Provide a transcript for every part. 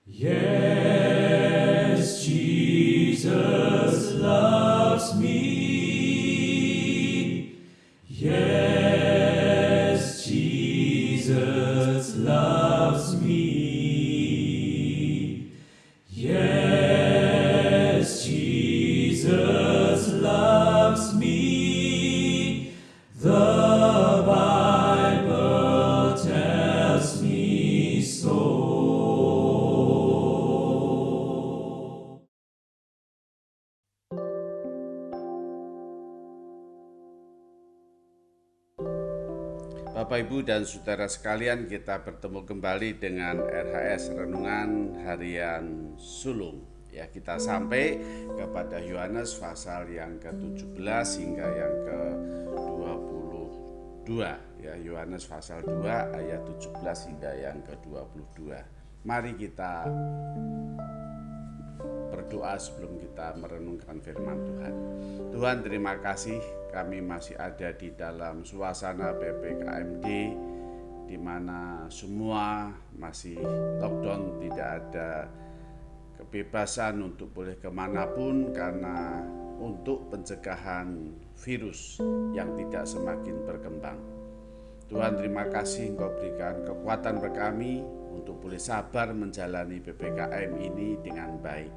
Yes, Jesus loves me. Yes, Jesus loves me. Yes, Jesus loves me. The Bible tells me so. Bapak, Ibu, dan Saudara sekalian, kita bertemu kembali dengan RHS Renungan Harian Sulung. Ya, kita sampai kepada Yohanes pasal yang ke-17 hingga yang ke-22. Ya, Yohanes pasal 2 ayat 17 hingga yang ke-22. Mari kita berdoa sebelum kita merenungkan firman Tuhan. Tuhan, terima kasih kami masih ada di dalam suasana PPKMD di mana semua masih lockdown, tidak ada kebebasan untuk boleh kemanapun karena untuk pencegahan virus yang tidak semakin berkembang. Tuhan, terima kasih Engkau berikan kekuatan bagi kami untuk boleh sabar menjalani PPKM ini dengan baik.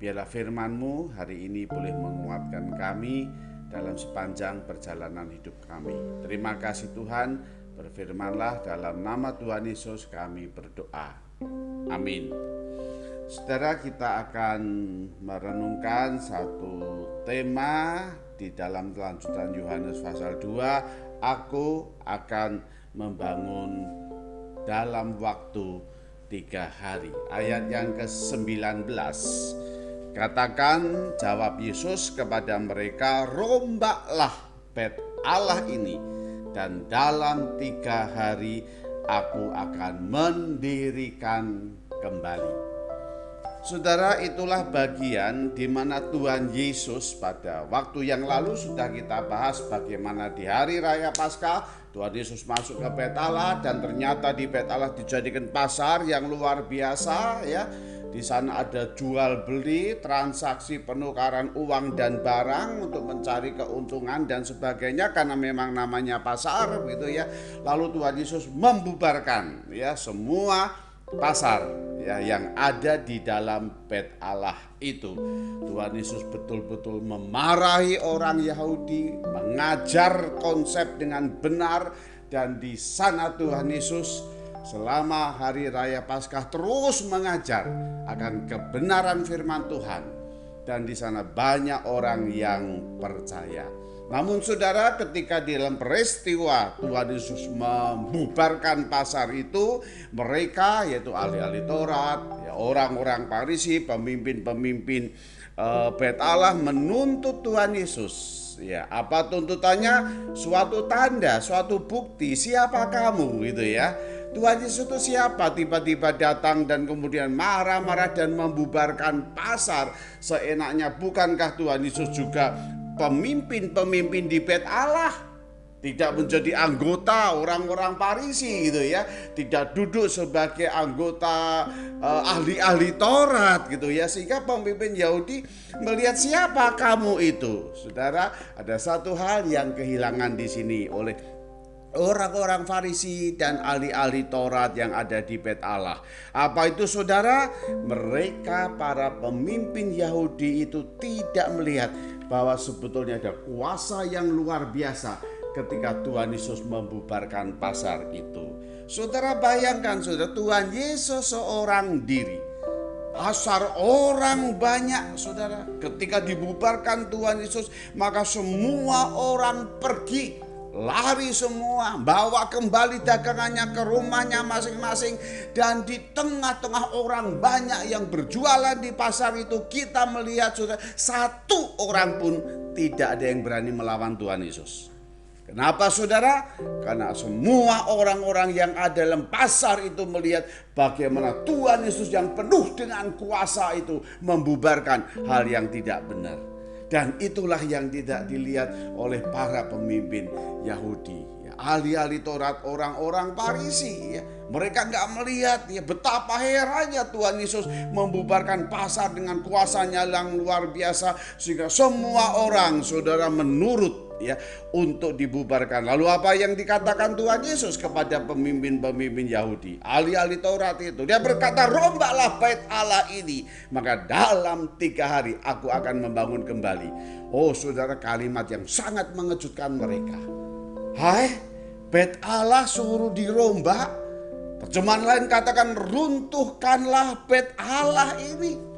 Biarlah firman-Mu hari ini boleh menguatkan kami dalam sepanjang perjalanan hidup kami. Terima kasih Tuhan, berfirmanlah dalam nama Tuhan Yesus kami berdoa. Amin. Saudara, kita akan merenungkan satu tema di dalam kelanjutan Yohanes pasal 2. Aku akan membangun dalam waktu 3 hari. Ayat yang ke-19. Katakan, jawab Yesus kepada mereka, rombaklah bait Allah ini, dan dalam 3 hari aku akan mendirikan kembali. Saudara, itulah bagian di mana Tuhan Yesus pada waktu yang lalu sudah kita bahas bagaimana di hari raya Paskah Tuhan Yesus masuk ke bait Allah, dan ternyata di bait Allah dijadikan pasar yang luar biasa ya. Di sana ada jual beli, transaksi penukaran uang dan barang untuk mencari keuntungan dan sebagainya karena memang namanya pasar gitu ya. Lalu Tuhan Yesus membubarkan ya semua pasar ya yang ada di dalam bait Allah itu. Tuhan Yesus betul-betul memarahi orang Yahudi, mengajar konsep dengan benar, dan di sana Tuhan Yesus selama hari raya Paskah terus mengajar akan kebenaran firman Tuhan, dan di sana banyak orang yang percaya. Namun saudara, ketika di dalam peristiwa Tuhan Yesus membubarkan pasar itu, mereka yaitu ahli-ahli Taurat, ya, orang-orang Farisi, pemimpin-pemimpin bait Allah menuntut Tuhan Yesus. Ya, apa tuntutannya? Suatu tanda, suatu bukti, siapa kamu gitu ya. Tuhan Yesus itu siapa? Tiba-tiba datang dan kemudian marah-marah dan membubarkan pasar seenaknya. Bukankah Tuhan Yesus juga pemimpin-pemimpin di bait Allah? Tidak menjadi anggota orang-orang Farisi gitu ya. Tidak duduk sebagai anggota ahli-ahli Taurat gitu ya. Sehingga pemimpin Yahudi melihat siapa kamu itu. Saudara, ada satu hal yang kehilangan di sini oleh orang-orang Farisi dan ahli-ahli Taurat yang ada di bait Allah. Apa itu saudara? Mereka para pemimpin Yahudi itu tidak melihat bahwa sebetulnya ada kuasa yang luar biasa ketika Tuhan Yesus membubarkan pasar itu. Saudara bayangkan saudara, Tuhan Yesus seorang diri, pasar orang banyak saudara. Ketika dibubarkan Tuhan Yesus, maka semua orang pergi, lari semua, bawa kembali dagangannya ke rumahnya masing-masing. Dan di tengah-tengah orang banyak yang berjualan di pasar itu, kita melihat saudara, satu orang pun tidak ada yang berani melawan Tuhan Yesus. Kenapa saudara? Karena semua orang-orang yang ada dalam pasar itu melihat bagaimana Tuhan Yesus yang penuh dengan kuasa itu membubarkan hal yang tidak benar. Dan itulah yang tidak dilihat oleh para pemimpin Yahudi. ahli-ahli Taurat, orang-orang Farisi ya. Mereka nggak melihat ya betapa herannya Tuhan Yesus membubarkan pasar dengan kuasanya yang luar biasa, sehingga semua orang saudara menurut ya untuk dibubarkan. Lalu apa yang dikatakan Tuhan Yesus kepada pemimpin-pemimpin Yahudi, ahli-ahli Taurat itu? Dia berkata, rombaklah bait Allah ini, maka dalam 3 hari aku akan membangun kembali. Oh saudara, kalimat yang sangat mengejutkan mereka. Hai, bait Allah suruh dirombak. Terjemahan lain katakan, runtuhkanlah bait Allah ini.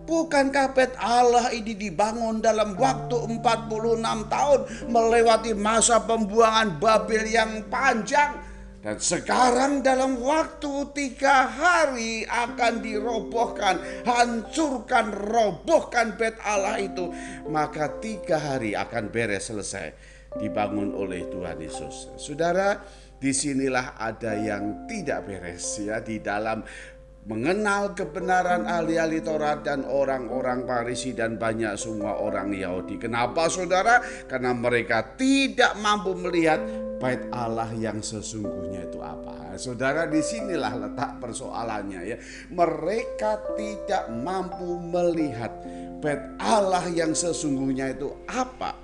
Bukankah bait Allah ini dibangun dalam waktu 46 tahun, melewati masa pembuangan Babel yang panjang, dan sekarang dalam waktu 3 hari akan dirobohkan, hancurkan, robohkan bait Allah itu. Maka 3 hari akan beres, selesai, dibangun oleh Tuhan Yesus. Saudara, disinilah ada yang tidak beres ya di dalam mengenal kebenaran ahli-ahli Taurat dan orang-orang Farisi dan banyak semua orang Yahudi. Kenapa saudara? Karena mereka tidak mampu melihat bait Allah yang sesungguhnya itu apa. Saudara, disinilah letak persoalannya ya. Mereka tidak mampu melihat bait Allah yang sesungguhnya itu apa.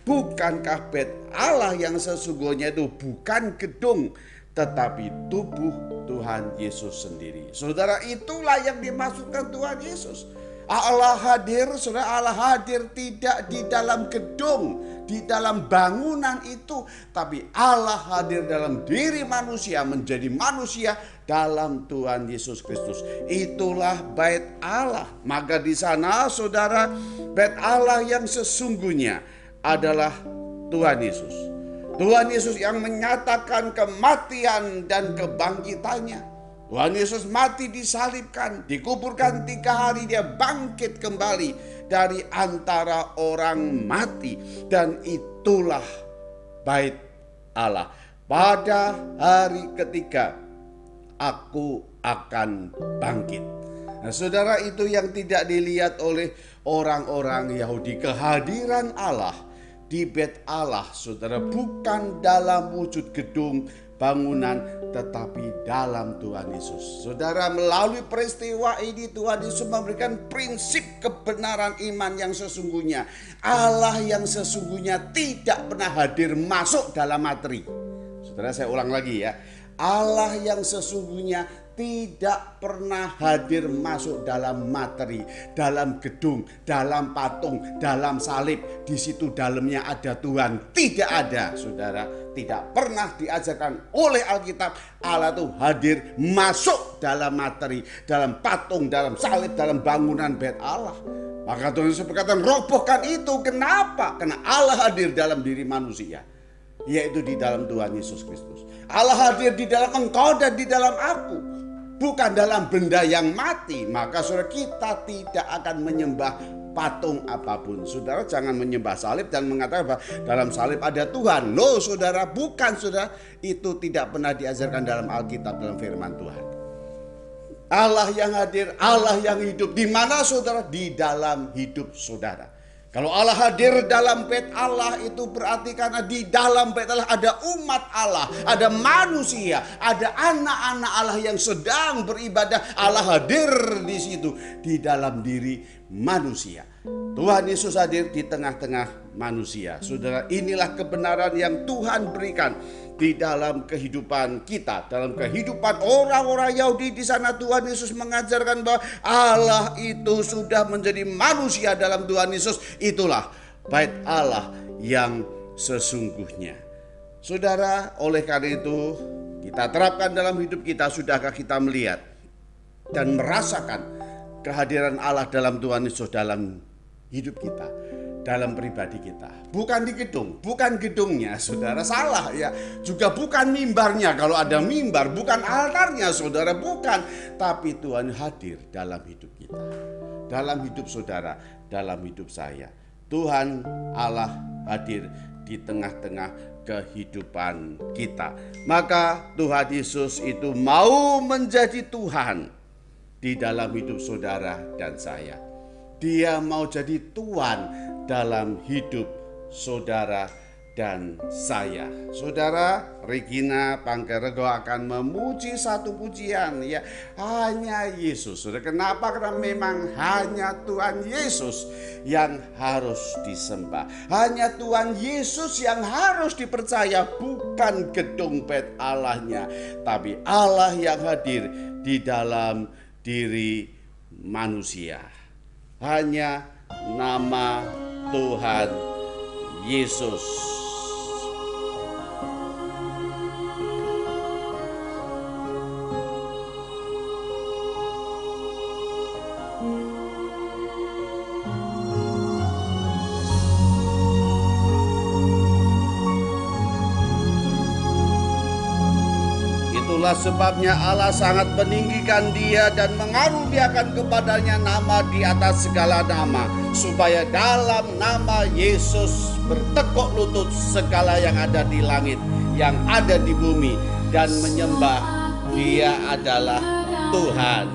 Bukankah bait Allah yang sesungguhnya itu bukan gedung, tetapi tubuh Tuhan Yesus sendiri. Saudara, itulah yang dimaksudkan Tuhan Yesus. Allah hadir, saudara, Allah hadir tidak di dalam gedung, di dalam bangunan itu, tapi Allah hadir dalam diri manusia, menjadi manusia dalam Tuhan Yesus Kristus. Itulah bait Allah. Maka di sana saudara, bait Allah yang sesungguhnya adalah Tuhan Yesus. Tuhan Yesus yang menyatakan kematian dan kebangkitannya. Tuhan Yesus mati, disalibkan, dikuburkan 3 hari, dia bangkit kembali dari antara orang mati. Dan itulah bait Allah. Pada hari ketiga aku akan bangkit. Nah saudara, itu yang tidak dilihat oleh orang-orang Yahudi. Kehadiran Allah di bait Allah, saudara, bukan dalam wujud gedung, bangunan, tetapi dalam Tuhan Yesus. Saudara, melalui peristiwa ini Tuhan Yesus memberikan prinsip kebenaran iman yang sesungguhnya. Allah yang sesungguhnya tidak pernah hadir masuk dalam materi. Saudara, saya ulang lagi ya. Allah yang sesungguhnya tidak pernah hadir masuk dalam materi, dalam gedung, dalam patung, dalam salib. Di situ dalamnya ada Tuhan. Tidak ada, saudara. Tidak pernah diajarkan oleh Alkitab Allah itu hadir masuk dalam materi, dalam patung, dalam salib, dalam bangunan bait Allah. Maka Tuhan Yesus berkata, robohkan itu. Kenapa? Karena Allah hadir dalam diri manusia, yaitu di dalam Tuhan Yesus Kristus. Allah hadir di dalam engkau dan di dalam aku, bukan dalam benda yang mati. Maka saudara, kita tidak akan menyembah patung apapun. Saudara, jangan menyembah salib dan mengatakan bahwa dalam salib ada Tuhan. Loh saudara, bukan saudara. Itu tidak pernah diajarkan dalam Alkitab, dalam firman Tuhan. Allah yang hadir, Allah yang hidup. Di mana saudara? Di dalam hidup saudara. Kalau Allah hadir dalam bait Allah, itu berarti karena di dalam bait Allah ada umat Allah, ada manusia, ada anak-anak Allah yang sedang beribadah. Allah hadir di situ, di dalam diri manusia. Tuhan Yesus hadir di tengah-tengah manusia. Saudara, inilah kebenaran yang Tuhan berikan di dalam kehidupan kita, dalam kehidupan orang-orang Yahudi. Di sana Tuhan Yesus mengajarkan bahwa Allah itu sudah menjadi manusia dalam Tuhan Yesus. Itulah bait Allah yang sesungguhnya. Saudara, oleh karena itu kita terapkan dalam hidup kita. Sudahkah kita melihat dan merasakan kehadiran Allah dalam Tuhan Yesus dalam hidup kita, dalam pribadi kita? Bukan di gedung, bukan gedungnya, saudara, salah ya. Juga bukan mimbarnya, kalau ada mimbar, bukan altarnya, saudara, bukan. Tapi Tuhan hadir dalam hidup kita, dalam hidup saudara, dalam hidup saya. Tuhan Allah hadir di tengah-tengah kehidupan kita. Maka Tuhan Yesus itu mau menjadi Tuhan di dalam hidup saudara dan saya. Dia mau jadi Tuhan dalam hidup saudara dan saya. Saudara, Regina Pangkerego akan memuji satu pujian, ya, hanya Yesus. Saudara, kenapa? Karena memang hanya Tuhan Yesus yang harus disembah. Hanya Tuhan Yesus yang harus dipercaya, bukan gedung bait Allahnya, tapi Allah yang hadir di dalam diri manusia. Hanya nama Tuhan Yesus. Itulah sebabnya Allah sangat meninggikan dia dan mengaruniakan kepadanya nama di atas segala nama, supaya dalam nama Yesus bertekuk lutut segala yang ada di langit, yang ada di bumi, dan menyembah Dia adalah Tuhan.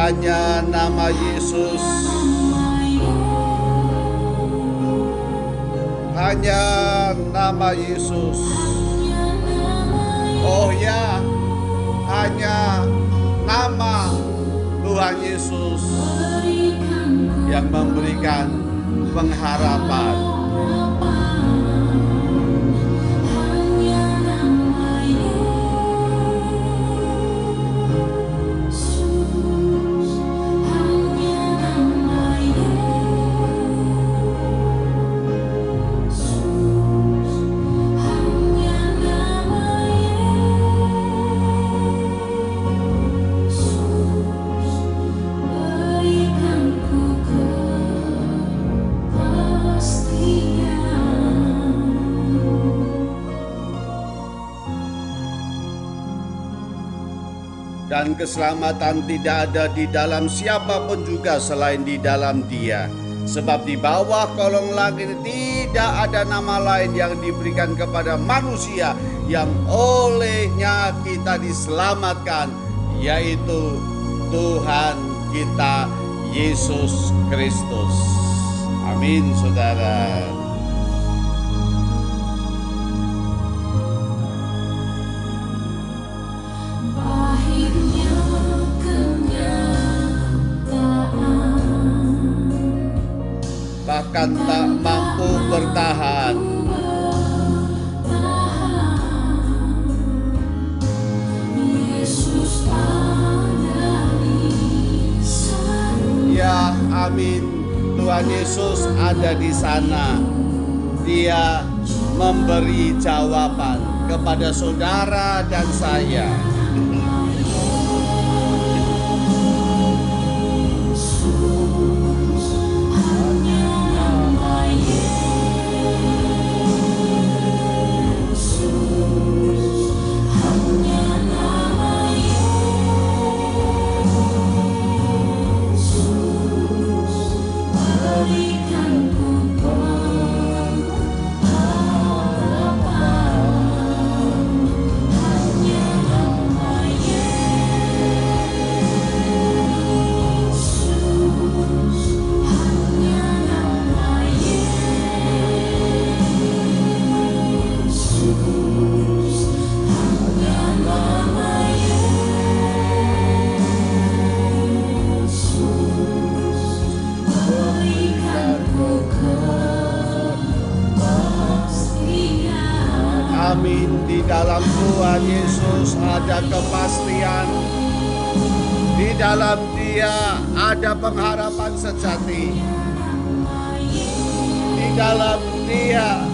Hanya nama Yesus, hanya nama Yesus. Oh ya, hanya nama Tuhan Yesus yang memberikan pengharapan. Dan keselamatan tidak ada di dalam siapapun juga selain di dalam Dia. Sebab di bawah kolong langit tidak ada nama lain yang diberikan kepada manusia yang olehnya kita diselamatkan, yaitu Tuhan kita Yesus Kristus. Amin, saudara. Bahkan tak mampu bertahan. Ya, amin. Tuhan Yesus ada di sana. Dia memberi jawaban kepada saudara dan saya. Amin. Di dalam Tuhan Yesus ada kepastian. Di dalam Dia ada pengharapan sejati. Di dalam Dia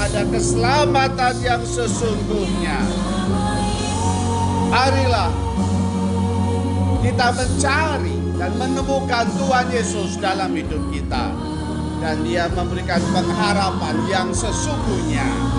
ada keselamatan yang sesungguhnya. Marilah kita mencari dan menemukan Tuhan Yesus dalam hidup kita. dan Dia memberikan pengharapan yang sesungguhnya.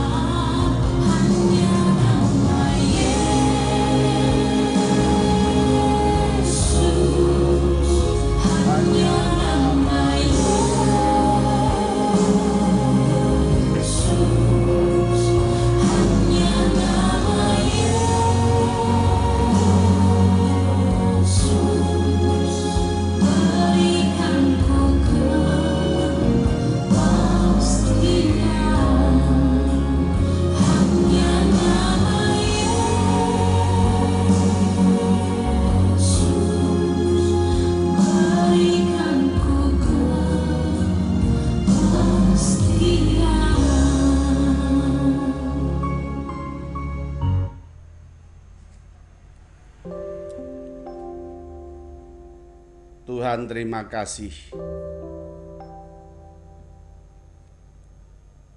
Tuhan, terima kasih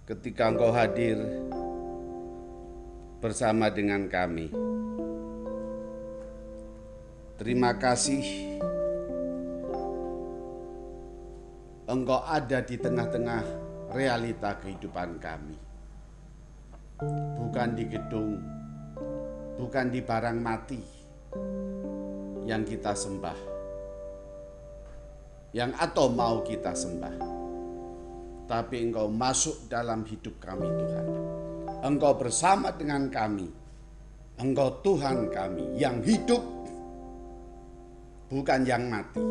ketika Engkau hadir bersama dengan kami. Terima kasih Engkau ada di tengah-tengah realita kehidupan kami. Bukan di gedung, bukan di barang mati yang kita sembah, yang atau mau kita sembah, tapi Engkau masuk dalam hidup kami, Tuhan. Engkau bersama dengan kami. Engkau Tuhan kami yang hidup, bukan yang mati.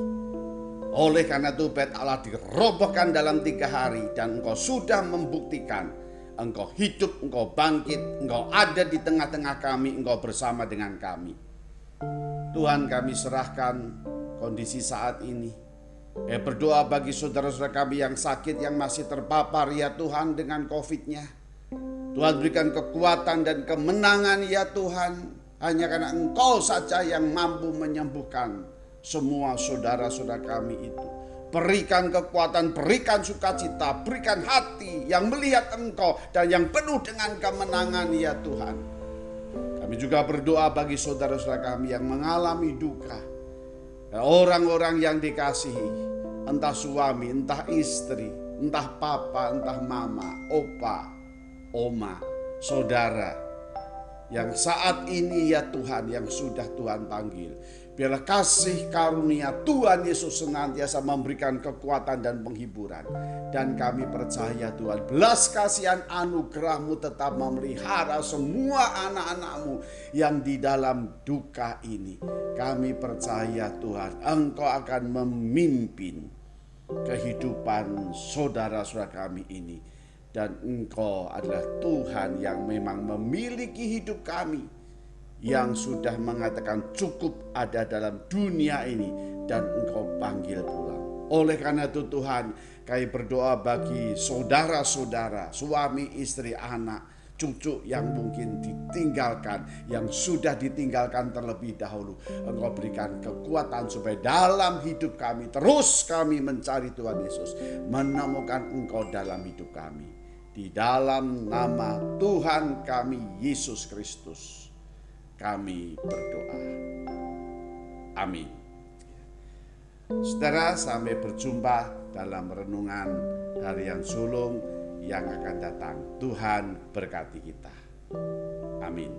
Oleh karena itu bait Allah dirobohkan dalam 3 hari, dan Engkau sudah membuktikan Engkau hidup, Engkau bangkit, Engkau ada di tengah-tengah kami, Engkau bersama dengan kami. Tuhan, kami serahkan kondisi saat ini. Berdoa bagi saudara-saudara kami yang sakit, yang masih terpapar ya Tuhan dengan COVID-nya. Tuhan, berikan kekuatan dan kemenangan ya Tuhan. Hanya karena Engkau saja yang mampu menyembuhkan semua saudara-saudara kami itu. Berikan kekuatan, berikan sukacita, berikan hati yang melihat Engkau dan yang penuh dengan kemenangan ya Tuhan. Kami juga berdoa bagi saudara-saudara kami yang mengalami duka. Orang-orang yang dikasihi, entah suami, entah istri, entah papa, entah mama, opa, oma, saudara, yang saat ini ya Tuhan, yang sudah Tuhan panggil. Biarlah kasih karunia Tuhan Yesus senantiasa memberikan kekuatan dan penghiburan. Dan kami percaya Tuhan, belas kasihan anugerah-Mu tetap memelihara semua anak-anak-Mu yang di dalam duka ini. Kami percaya Tuhan, Engkau akan memimpin kehidupan saudara-saudara kami ini. Dan Engkau adalah Tuhan yang memang memiliki hidup kami, yang sudah mengatakan cukup ada dalam dunia ini, dan Engkau panggil pulang. Oleh karena itu Tuhan, kami berdoa bagi saudara-saudara, suami, istri, anak, cucu yang mungkin ditinggalkan, yang sudah ditinggalkan terlebih dahulu. Engkau berikan kekuatan supaya dalam hidup kami terus kami mencari Tuhan Yesus, menemukan Engkau dalam hidup kami. Di dalam nama Tuhan kami Yesus Kristus kami berdoa. Amin. Saudara, sampai berjumpa dalam renungan harian sulung yang akan datang. Tuhan berkati kita. Amin.